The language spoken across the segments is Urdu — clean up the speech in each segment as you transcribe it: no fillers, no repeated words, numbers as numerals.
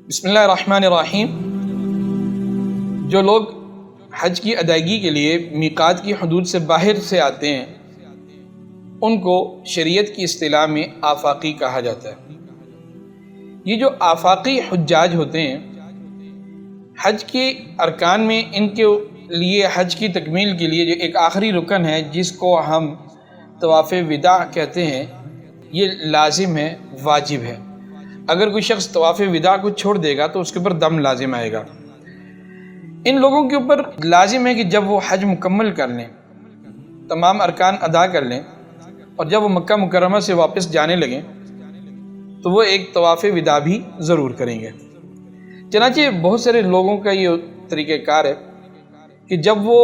بسم اللہ الرحمن الرحیم۔ جو لوگ حج کی ادائیگی کے لیے میقات کی حدود سے باہر سے آتے ہیں ان کو شریعت کی اصطلاح میں آفاقی کہا جاتا ہے۔ یہ جو آفاقی حجاج ہوتے ہیں، حج کے ارکان میں ان کے لیے حج کی تکمیل کے لیے جو ایک آخری رکن ہے جس کو ہم طواف وداع کہتے ہیں، یہ لازم ہے، واجب ہے۔ اگر کوئی شخص طواف وداع کو چھوڑ دے گا تو اس کے اوپر دم لازم آئے گا۔ ان لوگوں کے اوپر لازم ہے کہ جب وہ حج مکمل کر لیں، تمام ارکان ادا کر لیں، اور جب وہ مکہ مکرمہ سے واپس جانے لگیں تو وہ ایک طواف وداع بھی ضرور کریں گے۔ چنانچہ بہت سارے لوگوں کا یہ طریقہ کار ہے کہ جب وہ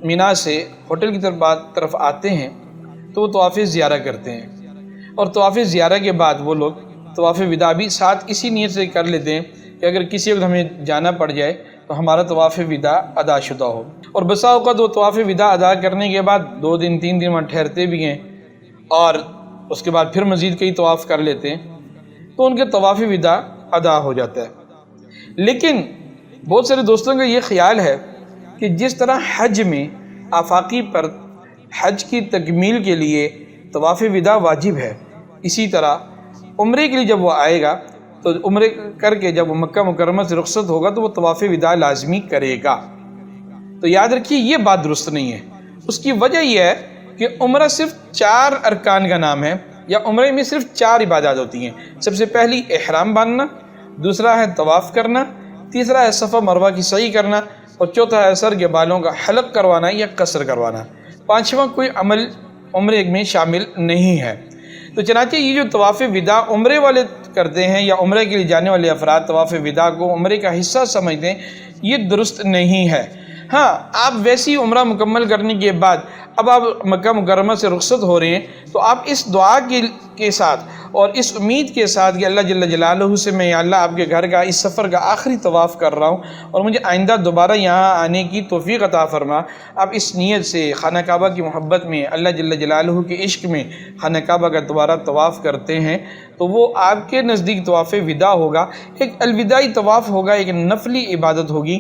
مینا سے ہوٹل کی طرف آتے ہیں تو وہ طواف زیارہ کرتے ہیں، اور طواف زیارہ کے بعد وہ لوگ طواف وداع بھی ساتھ اسی نیت سے کر لیتے ہیں کہ اگر کسی وقت ہمیں جانا پڑ جائے تو ہمارا طواف وداع ادا شدہ ہو۔ اور بسا اوقات وہ طواف وداع ادا کرنے کے بعد 2 دن 3 دن وہاں ٹھہرتے بھی ہیں اور اس کے بعد پھر مزید کئی طواف کر لیتے ہیں، تو ان کے طواف وداع ادا ہو جاتا ہے۔ لیکن بہت سارے دوستوں کا یہ خیال ہے کہ جس طرح حج میں آفاقی پر حج کی تکمیل کے لیے طواف وداع واجب ہے، اسی طرح عمرے کے لیے جب وہ آئے گا تو عمرے کر کے جب وہ مکہ مکرمہ سے رخصت ہوگا تو وہ طواف وداع لازمی کرے گا۔ تو یاد رکھیے یہ بات درست نہیں ہے۔ اس کی وجہ یہ ہے کہ عمرہ صرف 4 ارکان کا نام ہے، یا عمرے میں صرف 4 عبادات ہوتی ہیں۔ سب سے پہلی احرام باندھنا، دوسرا ہے طواف کرنا، تیسرا ہے صفا مروہ کی سعی کرنا، اور چوتھا ہے سر کے بالوں کا حلق کروانا یا قصر کروانا۔ 5واں کوئی عمل عمرے میں شامل نہیں ہے۔ تو چنانچہ یہ جو طواف وداع عمرے والے کرتے ہیں یا عمرے کے لیے جانے والے افراد طواف وداع کو عمرے کا حصہ سمجھتے ہیں، یہ درست نہیں ہے۔ ہاں، آپ ویسی عمرہ مکمل کرنے کے بعد اب آپ مکہ مکرمہ سے رخصت ہو رہے ہیں تو آپ اس دعا کے ساتھ اور اس امید کے ساتھ کہ اللہ جل جلالہ سے میں یا اللہ آپ کے گھر کا اس سفر کا آخری طواف کر رہا ہوں اور مجھے آئندہ دوبارہ یہاں آنے کی توفیق عطا فرما، آپ اس نیت سے خانہ کعبہ کی محبت میں، اللہ جل جلالہ کے عشق میں خانہ کعبہ کا دوبارہ طواف کرتے ہیں تو وہ آپ کے نزدیک طواف وداع ہوگا، ایک الوداعی طواف ہوگا، ایک نفلی عبادت ہوگی،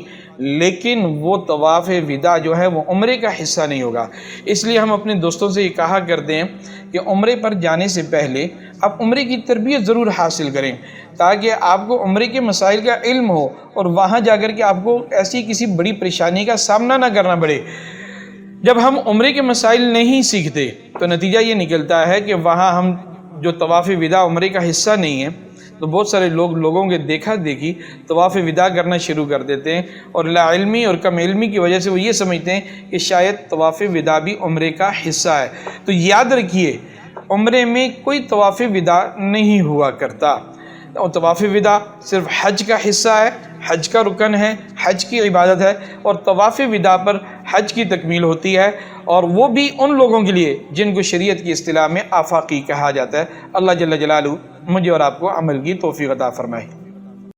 لیکن وہ طواف وداع جو ہے وہ عمرے کا حصہ نہیں ہوگا۔ اس لیے ہم اپنے دوستوں سے یہ کہا کرتے ہیں کہ عمرے پر جانے سے پہلے آپ عمرے کی تربیت ضرور حاصل کریں تاکہ آپ کو عمرے کے مسائل کا علم ہو اور وہاں جا کر کے آپ کو ایسی کسی بڑی پریشانی کا سامنا نہ کرنا پڑے۔ جب ہم عمرے کے مسائل نہیں سیکھتے تو نتیجہ یہ نکلتا ہے کہ وہاں ہم جو طواف وداع عمرے کا حصہ نہیں ہے تو بہت سارے لوگوں کے دیکھا دیکھی طواف وداع کرنا شروع کر دیتے ہیں، اور لا علمی اور کم علمی کی وجہ سے وہ یہ سمجھتے ہیں کہ شاید طواف وداع بھی عمرے کا حصہ ہے۔ تو یاد رکھیے، عمرے میں کوئی طواف وداع نہیں ہوا کرتا۔ طواف وداع صرف حج کا حصہ ہے، حج کا رکن ہے، حج کی عبادت ہے، اور طواف وداع پر حج کی تکمیل ہوتی ہے، اور وہ بھی ان لوگوں کے لیے جن کو شریعت کی اصطلاح میں آفاقی کہا جاتا ہے۔ اللہ جل جلالہ مجھے اور آپ کو عمل کی توفیق عطا فرمائے۔